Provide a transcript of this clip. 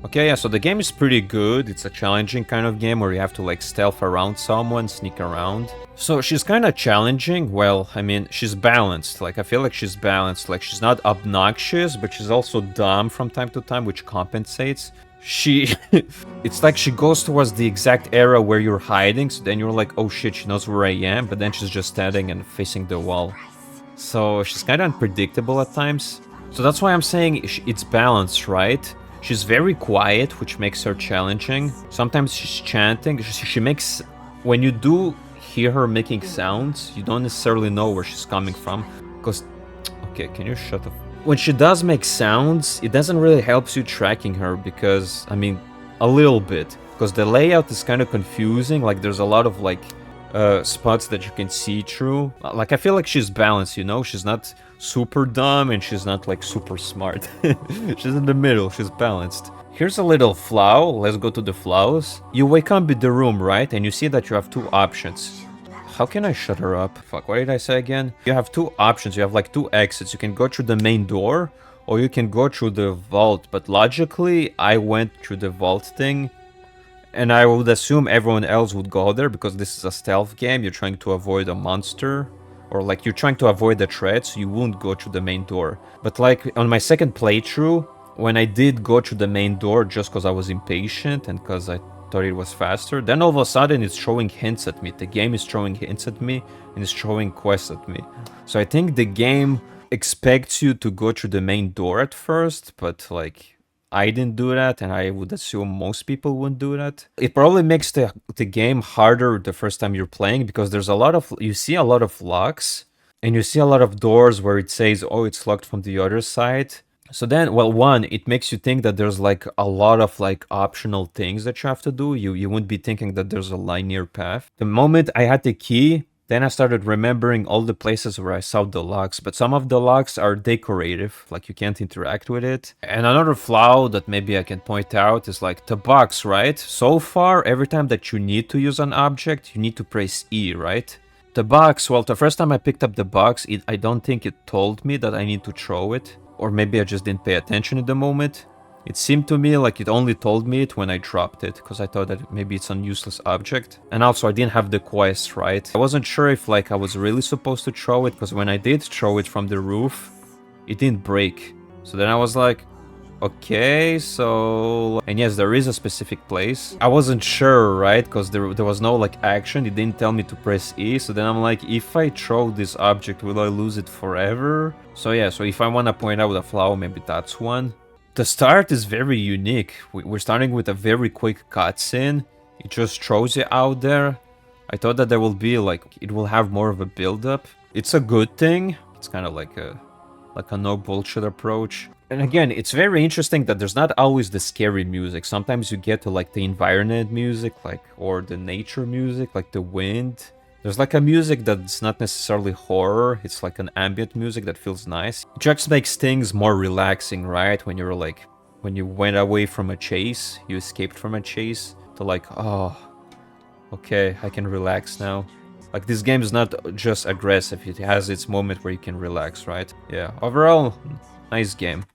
Okay, yeah, so the game is pretty good. It's a challenging kind of game where you have to like stealth around someone, sneak around. So she's kind of challenging. Well, I mean, she's balanced. Like, I feel like she's balanced. Like, she's not obnoxious, but she's also dumb from time to time, which compensates. She... it's like she goes towards the exact area where you're hiding, so then you're like, oh shit, she knows where I am, but then she's just standing and facing the wall. So she's kind of unpredictable at times. So that's why I'm saying it's balanced, right? She's very quiet, which makes her challenging. Sometimes she's chanting. She makes... When you do hear her making sounds, you don't necessarily know where she's coming from. Because... Okay, can you shut up? When she does make sounds, it doesn't really help you tracking her because, I mean, a little bit. Because the layout is kind of confusing. Like, there's a lot of, like, spots that you can see through. Like, I feel like she's balanced, you know? She's not super dumb and she's not, like, super smart. She's in the middle. She's balanced. Here's a little flaw. Let's go to the flaws. You wake up in the room, right? And you see that you have two options. How can I shut her up? Fuck, what did I say again? You have two options. You have, like, two exits. You can go through the main door or you can go through the vault. But logically, I went through the vault thing. And I would assume everyone else would go there because this is a stealth game. You're trying to avoid a monster. Or like you're trying to avoid the threat, so you won't go through the main door. But like on my second playthrough, when I did go through the main door just because I was impatient and because I thought it was faster, then all of a sudden it's showing hints at me. The game is showing hints at me and it's showing quests at me. So I think the game expects you to go through the main door at first, but like... I didn't do that, and I would assume most people wouldn't do that. It probably makes the game harder the first time you're playing, because there's a lot of... You see a lot of locks, and you see a lot of doors where it says, oh, it's locked from the other side. So then, well, one, it makes you think that there's, like, a lot of, like, optional things that you have to do. You wouldn't be thinking that there's a linear path. The moment I had the key... Then I started remembering all the places where I saw the locks, but some of the locks are decorative, like you can't interact with it. And another flaw that maybe I can point out is like the box, right? So far, every time that you need to use an object, you need to press E, right? The box, well, the first time I picked up the box, I don't think it told me that I need to throw it. Or maybe I just didn't pay attention at the moment. It seemed to me like it only told me it when I dropped it, because I thought that maybe it's a useless object. And also I didn't have the quest, right? I wasn't sure if like I was really supposed to throw it, because when I did throw it from the roof, it didn't break. So then I was like, okay, so... And yes, there is a specific place. I wasn't sure, right? Because there was no like action, it didn't tell me to press E. So then I'm like, if I throw this object, will I lose it forever? So yeah, so if I want to point out a flaw, maybe that's one. The start is very unique. We're starting with a very quick cutscene. It just throws you out there. I thought that there will be like... It will have more of a build-up. It's a good thing. It's kind of like a no bullshit approach. And again, it's very interesting that there's not always the scary music. Sometimes you get to like the environment music, like, or the nature music, like the wind. There's like a music that's not necessarily horror, it's like an ambient music that feels nice. It just makes things more relaxing, right? When you're like, when you went away from a chase, you escaped from a chase, to like, oh, okay, I can relax now. Like, this game is not just aggressive, it has its moment where you can relax, right? Yeah, overall, nice game.